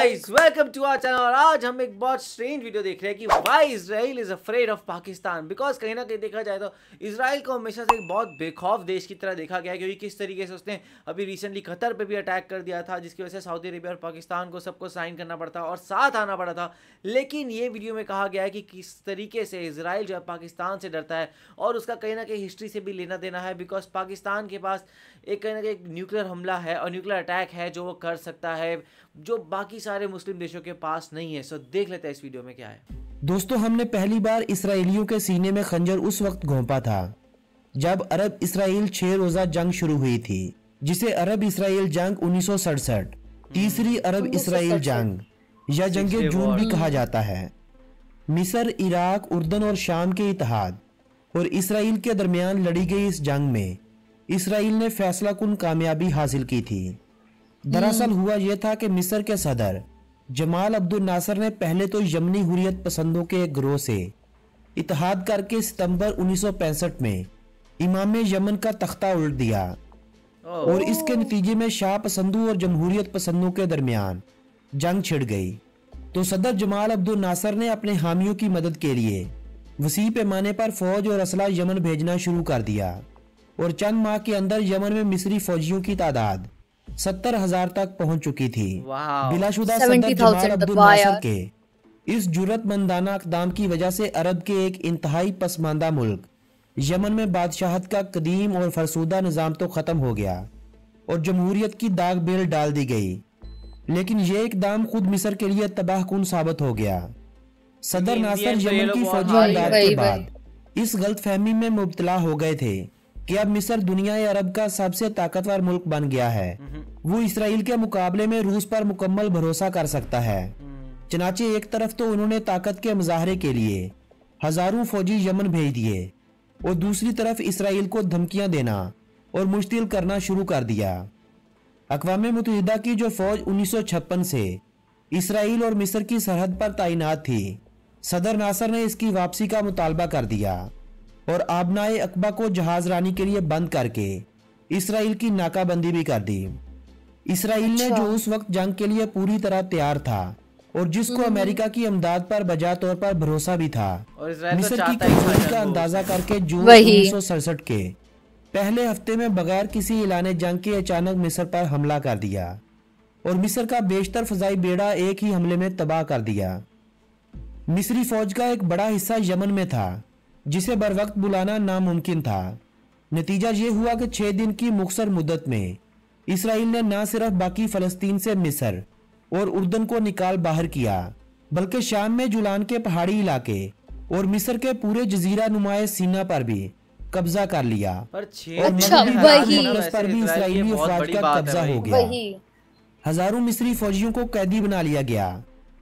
Guys welcome to our channel. और आज हम एक बहुत स्ट्रेंज वीडियो देख रहे हैं कि why Israel is afraid of Pakistan. Because कहीं ना कहीं देखा जाए तो इजराइल को हमेशा से एक बहुत बेखौफ देश की तरह देखा गया है, क्योंकि किस तरीके से उसने अभी रिसेंटली कतर पे भी अटैक कर दिया था, जिसकी वजह से सऊदी अरेबिया और पाकिस्तान को सबको साइन करना पड़ता और साथ आना पड़ा था। लेकिन ये वीडियो में कहा गया है कि किस तरीके से इजराइल जो है पाकिस्तान से डरता है और उसका कहीं ना कहीं हिस्ट्री से भी लेना देना है। बिकॉज पाकिस्तान के पास एक कहीं ना कहीं एक न्यूक्लियर हमला है और न्यूक्लियर अटैक है जो वो कर सकता है, जो बाकी सारे मुस्लिम देशों के पास नहीं है। सो देख लेते हैं इस वीडियो में क्या है। दोस्तों, हमने पहली बार इसराइलियों के सीने में खंजर उस वक्त घोंपा था जब अरब इसराइल 6 रोजा जंग शुरू हुई थी, जिसे अरब इसराइल जंग 1967 तीसरी अरब इसराइल जंग या जंगे जून भी कहा जाता है। मिस्र, इराक, उर्दन और शाम के इत्तेहाद और इसराइल के दरमियान लड़ी गई इस जंग में इसराइल ने फैसलाकुन कामयाबी हासिल की थी। दरअसल हुआ यह था कि मिस्र के सदर जमाल अब्दुल नासर ने पहले तो यमनी हुर्रियत पसंदों के एक गिरोह से इत्तेहाद करके सितंबर 1965 में इमाम यमन का तख्ता उल्ट दिया और इसके नतीजे में शाह पसंदों और जमहूरियत पसंदों के दरमियान जंग छिड़ गई। तो सदर जमाल अब्दुल नासर ने अपने हामियों की मदद के लिए वसी पैमाने पर फौज और असला यमन भेजना शुरू कर दिया और चंद माह के अंदर यमन में मिस्री फौजियों की तादाद 70,000 तक पहुंच चुकी थी। बिलाशुदा सदर जमाल अब्दुल नासर के इस जुर्रतमंदाना इक़दाम की वजह से अरब के एक इंतहाई पसमानदा मुल्क यमन में बादशाहत का कदीम और फरसूदा निज़ाम तो ख़त्म हो गया और जमहूरियत की दाग बेल डाल दी गई। लेकिन यह इक़दाम खुद मिस्र के लिए तबाहकुन साबित हो गया। सदर नासर यमन की फौजी इमदाद के बाद इस गलतफहमी में मुब्तला हो गए थे कि अब मिस्र दुनिया अरब का सबसे ताकतवर मुल्क बन गया है। वो इसराइल के मुकाबले में रूस पर मुकम्मल भरोसा कर सकता है। चनाचे एक तरफ तो उन्होंने ताकत के मुजाहरे के लिए हजारों फौजी यमन भेज दिए और दूसरी तरफ इसराइल को धमकियां देना और मुश्तिल करना शुरू कर दिया। अक़वाम मुत्तहिदा की जो फौज 1956 से इसराइल और मिस्र की सरहद पर तैनात थी, सदर नासर ने इसकी वापसी का मुतालबा कर दिया और आबनाए अकबा को जहाज रानी के लिए बंद करके इसराइल की नाकाबंदी भी कर दी। इसराइल ने जो उस वक्त जंग के लिए पूरी तरह तैयार था और जिसको अमेरिका की इमदाद पर बजा तौर पर भरोसा भी था, मिस्र की कमजोरी का अंदाजा करके जून 1967 के पहले हफ्ते में बगैर किसी ऐलान जंग के अचानक मिस्र पर हमला कर दिया और मिस्र का बेशतर फजाई बेड़ा एक ही हमले में तबाह कर दिया। मिस्री फौज का एक बड़ा हिस्सा यमन में था जिसे बर वक्त बुलाना नामुमकिन था। नतीजा ये हुआ कि 6 दिन की मुख्तसर मुद्दत में इसराइल ने न सिर्फ बाकी फलस्तीन से मिस्र और उर्दन को निकाल बाहर किया, बल्कि शाम में जुलान के पहाड़ी इलाके और मिस्र के पूरे जजीरा नुमाए सीना पर भी कब्जा कर लिया और मकदस पर भी इसराइली अफवाज का कब्जा हो गया। हजारों मिस्री फौजियों को कैदी बना लिया गया।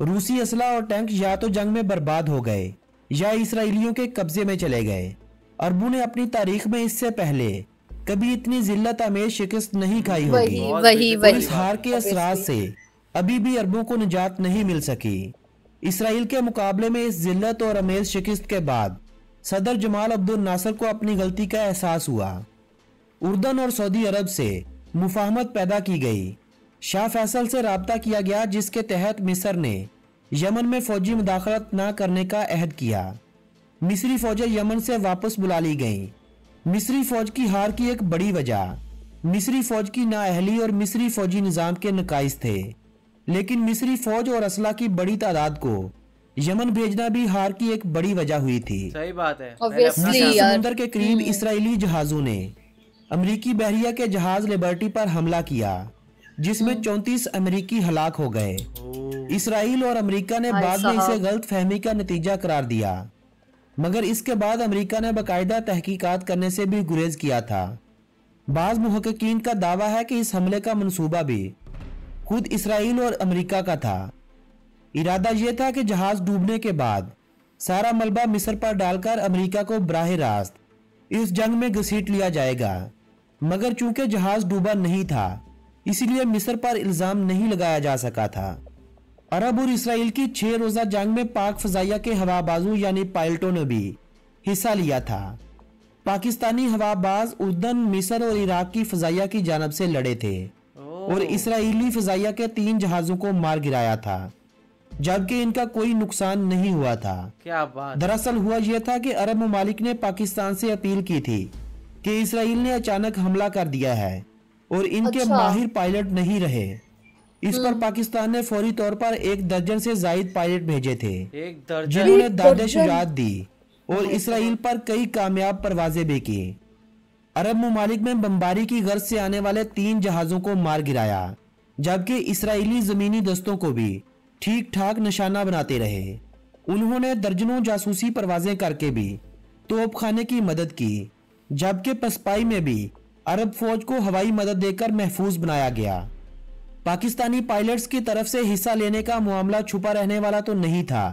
रूसी असला और टैंक या तो जंग में बर्बाद हो गए या इसराइलियों के कब्जे में चले गए। अरबों ने अपनी तारीख में इससे पहले कभी इतनी जिल्लत आमेज शिकस्त नहीं खाई होगी। इस हार के असरात से अभी भी अरबों को निजात नहीं मिल सकी। इसराइल के मुकाबले में इस जिल्लत और आमेज शिकस्त के बाद सदर जमाल अब्दुल नासर को अपनी गलती का एहसास हुआ। उर्दन और सऊदी अरब से मुफाहमत पैदा की गई। शाह फैसल से राब्ता किया गया, जिसके तहत मिस्र ने यमन में फौजी मुदाखलत न करने का अहद किया। मिस्री फौजें यमन से वापस बुला ली गईं। मिस्री फौज की हार की एक बड़ी वजह मिस्री फौज की नाअहली और मिस्री फौजी निजाम के नकाइस थे। लेकिन मिस्री फौज और असला की बड़ी तादाद को यमन भेजना भी हार की एक बड़ी वजह हुई थी। सही बात है। समुंदर के करीब इसराइली जहाजों ने अमरीकी बहरिया के जहाज लिबर्टी पर हमला किया, जिसमें 34 अमरीकी हलाक हो गए। इसराइल और अमरीका ने बाद में इसे गलत फहमी का नतीजा करार दिया, मगर इसके बाद अमरीका ने बाकायदा तहकीकात करने से भी गुरेज किया था। बाज मुहक्किकीन का दावा है कि इस हमले का मंसूबा भी खुद इसराइल और अमरीका का था। इरादा यह था कि जहाज डूबने के बाद सारा मलबा मिस्र पर डालकर अमरीका को बराह रास्त इस जंग में घसीट लिया जाएगा, मगर चूंकि जहाज डूबा नहीं था इसलिए मिस्र पर इल्जाम नहीं लगाया जा सका था। अरब और इसराइल की 6 रोजा जंग में पाक फजाइया के हवाबाजों यानी पायलटों ने भी हिस्सा लिया था। पाकिस्तानी हवाबाज उर्दन, मिस्र और इराक की फजाइया की जानब से लड़े थे। और इसराइली फिजाइया के 3 जहाजों को मार गिराया था, जबकि इनका कोई नुकसान नहीं हुआ था। क्या बात। दरअसल हुआ यह था कि अरब ममालिक ने पाकिस्तान से अपील की थी कि इसराइल ने अचानक हमला कर दिया है और इनके माहिर पायलट नहीं रहे। इस पर पाकिस्तान ने फौरी तौर पर 1 दर्जन से जायद पायलट भेजे थे, 1 दर्जन, जिन्होंने दादे शुजात दी और इसराइल पर कई कामयाब परवाजें भी की। अरब ममालिक में बमबारी की गर्ज से आने वाले 3 जहाजों को मार गिराया, जबकि इसराइली जमीनी दस्तों को भी ठीक ठाक निशाना बनाते रहे। उन्होंने दर्जनों जासूसी परवाजें करके भी तोपखाने की मदद की, जबकि पसपाई में भी अरब फौज को हवाई मदद देकर महफूज बनाया गया। पाकिस्तानी पायलट्स की तरफ से हिस्सा लेने का मामला छुपा रहने वाला तो नहीं था,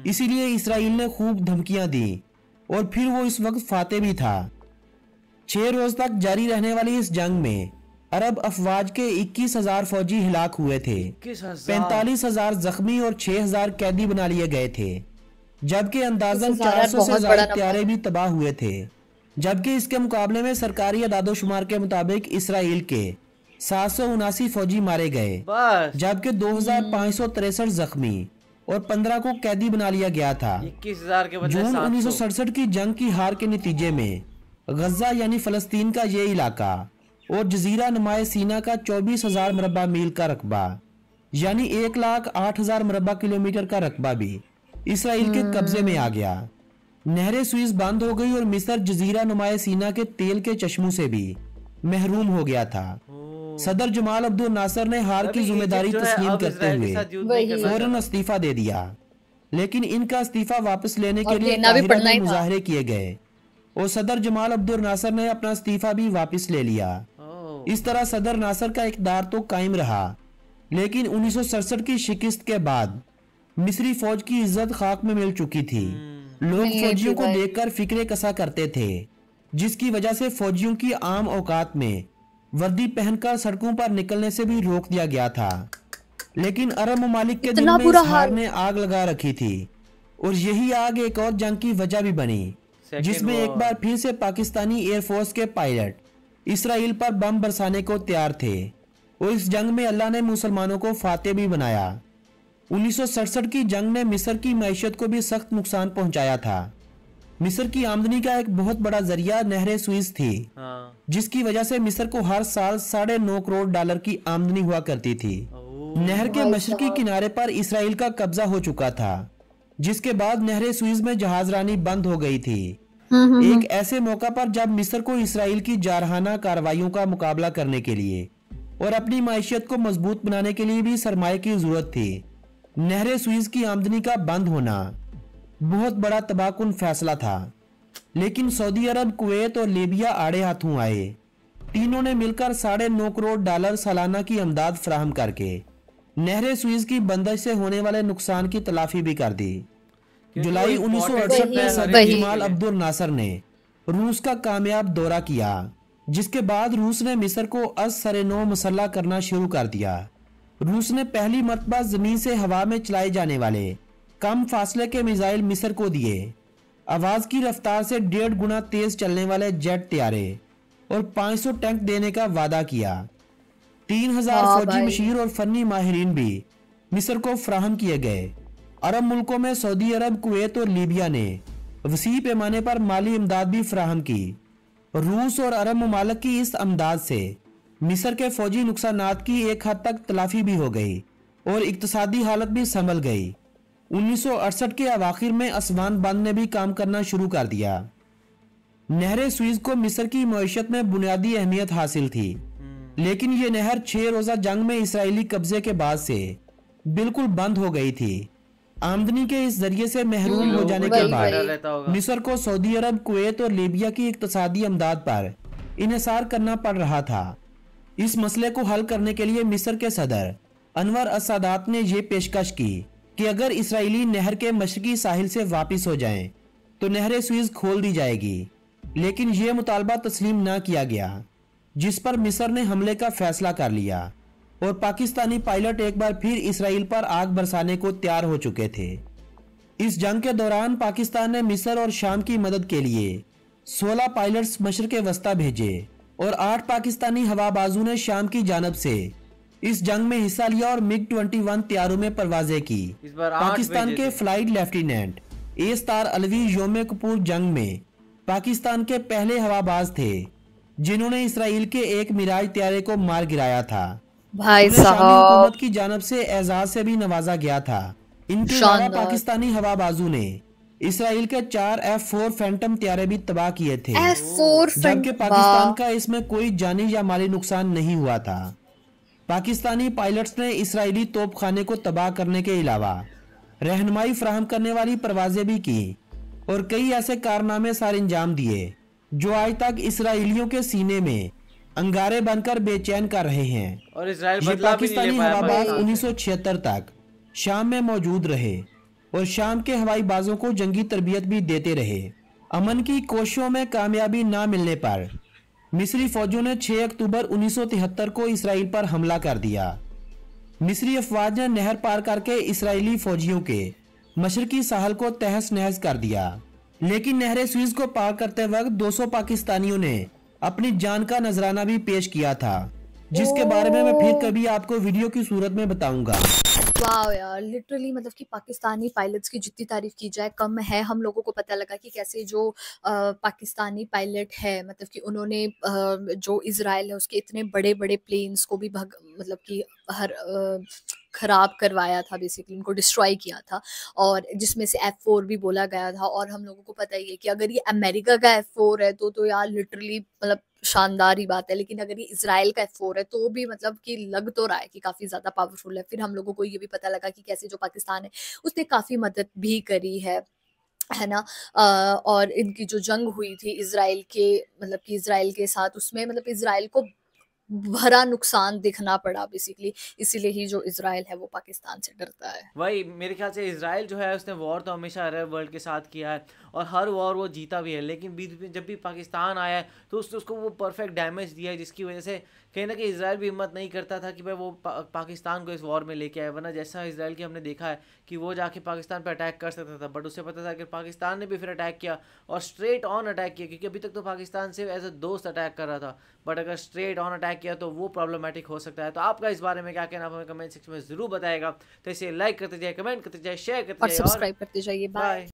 इसीलिए इसराइल ने खूब धमकियां दी और फिर वो इस वक्त फाते भी था। 6 रोज तक जारी रहने वाली इस जंग में अरब अफवाज के 21,000 फौजी हिलाक हुए थे, 45,000 जख्मी और 6,000 कैदी बना लिए गए थे, जबकि अंदाजन 400 से ज्यादा हत्यारे भी तबाह हुए थे। जबकि इसके मुकाबले में सरकारी अदादोशुमार के मुताबिक इसराइल के 779 फौजी मारे गए, जबकि 2,563 जख्मी और 15 को कैदी बना लिया गया था। 21,000 के बदले जून 1967 की जंग की हार के नतीजे में गजा यानी फलस्तीन का ये इलाका और जजीरा नुमाए सीना का 24,000 मुरब्बा मील का रकबा यानी 1,08,000 मुरब्बा किलोमीटर का रकबा भी इसराइल के कब्जे में आ गया। नहरें सुइज बंद हो गई और मिस्र जजीरा नुमाए सीना के तेल के चश्मों से भी महरूम हो गया था। सदर जमाल अब्दुल नासर ने हार की जिम्मेदारी तस्लीम करते हुए फौरन इस्तीफा दे दिया, लेकिन इनका इस्तीफा वापस लेने के लिए काहिरा में मुजाहरे किए गए और सदर जमाल अब्दुल नासर ने अपना इस्तीफा भी वापस ले लिया। इस तरह सदर नासर का इक़्तिदार तो कायम रहा, लेकिन 1967 की शिकस्त के बाद मिस्री फौज की इज्जत खाक में मिल चुकी थी। लोग फौजियों को देखकर फिक्रे कसा करते थे, जिसकी वजह से फौजियों की आम औकात में वर्दी पहनकर सड़कों पर निकलने से भी रोक दिया गया था। लेकिन अरब ममालिक के दिल में इस हार ने आग लगा रखी थी और यही आग एक और जंग की वजह भी बनी, जिसमें एक बार फिर से पाकिस्तानी एयरफोर्स के पायलट इसराइल पर बम बरसाने को तैयार थे और इस जंग में अल्लाह ने मुसलमानों को फातेह भी बनाया। 1967 की जंग ने मिस्र की मईशत को भी सख्त नुकसान पहुंचाया था। मिस्र की आमदनी का एक बहुत बड़ा जरिया नहरे सुइज थी, जिसकी वजह से मिस्र को हर साल $9.5 करोड़ की आमदनी हुआ करती थी। नहर के मशरकी किनारे पर इसराइल का कब्जा हो चुका था, जिसके बाद नहरे सुइज में जहाजरानी बंद हो गई थी। एक ऐसे मौका पर जब मिस्र को इसराइल की जारहाना कार्रवाइयों का मुकाबला करने के लिए और अपनी माइशियत को मजबूत बनाने के लिए भी सरमाए की जरूरत थी, नहरे सुइज की आमदनी का बंद होना बहुत बड़ा तबाहकुन फैसला था। लेकिन सऊदी अरब, कुवैत और लीबिया आड़े हाथों आए। तीनों ने मिलकर $9.5 करोड़ सालाना की अमदाद फराहम करके नहरे सुइज की बंदिश से होने वाले नुकसान की तलाफी भी कर दी। जुलाई 1968 में सदर जमाल अब्दुल नासर ने रूस का कामयाब दौरा किया, जिसके बाद रूस ने मिस्र को अज़-सर-ए-नौ मुसल्लह करना शुरू कर दिया। रूस ने पहली मर्तबा जमीन से हवा में चलाए जाने वाले कम फासले के मिसाइल मिस्र को दिए। आवाज की रफ्तार से 1.5 गुना तेज चलने वाले जेट तैयारे और 500 टैंक देने का वादा किया। 3,000 फौजी मशीर और फन्नी माहिरीन भी मिस्र को फराहम किए गए। अरब मुल्कों में सऊदी अरब, कुवैत और लीबिया ने वसी पैमाने पर माली इमदाद भी फराहम की। रूस और अरब ममालिक की इस अमदाद से मिस्र के फौजी नुकसानात की एक हद तक तलाफी भी हो गई और इक्तसादी हालत भी संभल गई। 1968 के अवाखिर में असवान बंद ने भी काम करना शुरू कर दिया। नहर सुइज को मिस्र की मईशत में बुनियादी अहमियत हासिल थी, लेकिन ये नहर 6 रोजा जंग में इसराइली कब्जे के बाद से बिल्कुल बंद हो गई थी। आमदनी के इस जरिए से महरूम हो जाने के बाद मिस्र को सऊदी अरब, कुवैत और लीबिया की इक्तसादी अमदाद पर इन्हिसार करना पड़ रहा था। इस मसले को हल करने के लिए मिस्र के सदर अनवर अस-सादात ने यह पेशकश की कि अगर इसराइली नहर के मशरकी साहिल से वापस हो जाएं, तो नहर सुइज खोल दी जाएगी। लेकिन यह मुतालबा तस्लीम न किया गया, जिस पर मिस्र ने हमले का फैसला कर लिया और पाकिस्तानी पायलट एक बार फिर इसराइल पर आग बरसाने को तैयार हो चुके थे। इस जंग के दौरान पाकिस्तान ने मिस्र और शाम की मदद के लिए 16 पायलट्स मशरिक़ वस्ता भेजे और 8 पाकिस्तानी हवाबाजों ने शाम की जानब से इस जंग में हिस्सा लिया और MiG-21 तैयारों में परवाजें की। इस बार 8 पाकिस्तान भेजे के थे। फ्लाइट लेफ्टिनेंट ए स्टार अलवी योम कपूर जंग में पाकिस्तान के पहले हवाबाज थे जिन्होंने इसराइल के एक मिराज तैयारे को मार गिराया था। भाई उन्हें शामी साहब हुकूमत की जानब से एजाज से भी नवाजा गया था। इनके अलावा शानदार। पाकिस्तानी हवाबाजों ने इसराइल के 4 F-4 फैंटम तैयारे भी तबाह किए थे, F4 जबकि पाकिस्तान का इसमें कोई जानी या माली नुकसान नहीं हुआ था। पाकिस्तानी पायलट्स ने इसराइली तोपखाने को तबाह करने के अलावा रहनुमाई फराहम करने वाली परवाजें भी की और कई ऐसे कारनामे सार अंजाम दिए जो आज तक इसराइलियों के सीने में अंगारे बनकर बेचैन कर रहे हैं। और इजराइल ये बदला भी नहीं पाकिस्तानी ले पाया हवाबाज पाकिस्तान से। 1976 तक शाम में मौजूद रहे और शाम के हवाई बाजों को जंगी तरबियत भी देते रहे। अमन की कोशिशों में कामयाबी ना मिलने पर मिस्री फौजों ने 6 अक्टूबर 1973 को इसराइल पर हमला कर दिया। मिस्री अफवाज ने नहर पार करके इसराइली फौजियों के मशरकी साहल को तहस नहस कर दिया, लेकिन नहर स्वीज को पार करते वक्त 200 पाकिस्तानियों ने अपनी जान का नजराना भी पेश किया था, जिसके बारे में मैं फिर कभी आपको वीडियो की सूरत में बताऊंगा। वाह यार, लिटरली मतलब कि पाकिस्तानी पायलट्स की जितनी तारीफ की जाए कम है। हम लोगों को पता लगा कि कैसे जो पाकिस्तानी पायलट है, मतलब कि उन्होंने जो इजराइल है उसके इतने बड़े बड़े प्लेन्स को भी मतलब कि खराब करवाया था, बेसिकली उनको डिस्ट्रॉय किया था, और जिसमें से F4 भी बोला गया था। और हम लोगों को पता ही है कि अगर ये अमेरिका का F4 है तो यार लिटरली मतलब शानदार ही बात है, लेकिन अगर ये इजराइल का F4 है तो भी मतलब कि लग तो रहा है कि काफ़ी ज़्यादा पावरफुल है। फिर हम लोगों को ये भी पता लगा कि कैसे जो पाकिस्तान है उसने काफ़ी मदद भी करी है ना। और इनकी जो जंग हुई थी इजराइल के, मतलब कि इजराइल के साथ, उसमें मतलब इजराइल को भरा नुकसान देखना पड़ा बेसिकली, इसीलिए ही जो इजराइल है वो पाकिस्तान से डरता है। वही मेरे ख्याल से इजराइल जो है उसने वॉर तो हमेशा अरब वर्ल्ड के साथ किया है और हर वॉर वो जीता भी है, लेकिन बीच में जब भी पाकिस्तान आया है तो उसको वो परफेक्ट डैमेज दिया है, जिसकी वजह से कहीं ना कहीं इजराइल भी हिम्मत नहीं करता था कि भाई वो पाकिस्तान को इस वॉर में लेके आए। वरना जैसा इजराइल की हमने देखा है कि वो जाके पाकिस्तान पर अटैक कर सकता था, बट उसे पता था कि पाकिस्तान ने भी फिर अटैक किया और स्ट्रेट ऑन अटैक किया, क्योंकि अभी तक तो पाकिस्तान से एज अ दोस्त अटैक कर रहा था, बट अगर स्ट्रेट ऑन अटैक किया तो वो प्रॉब्लमेटिक हो सकता है। तो आपका इस बारे में क्या कहना, आप हमें कमेंट सेक्शन में जरूर बताएगा। तो इसे लाइक करते जाइए, कमेंट करते जाइए, शेयर करते और जाइए सब्सक्राइब करते जाइए। बाय। बाय।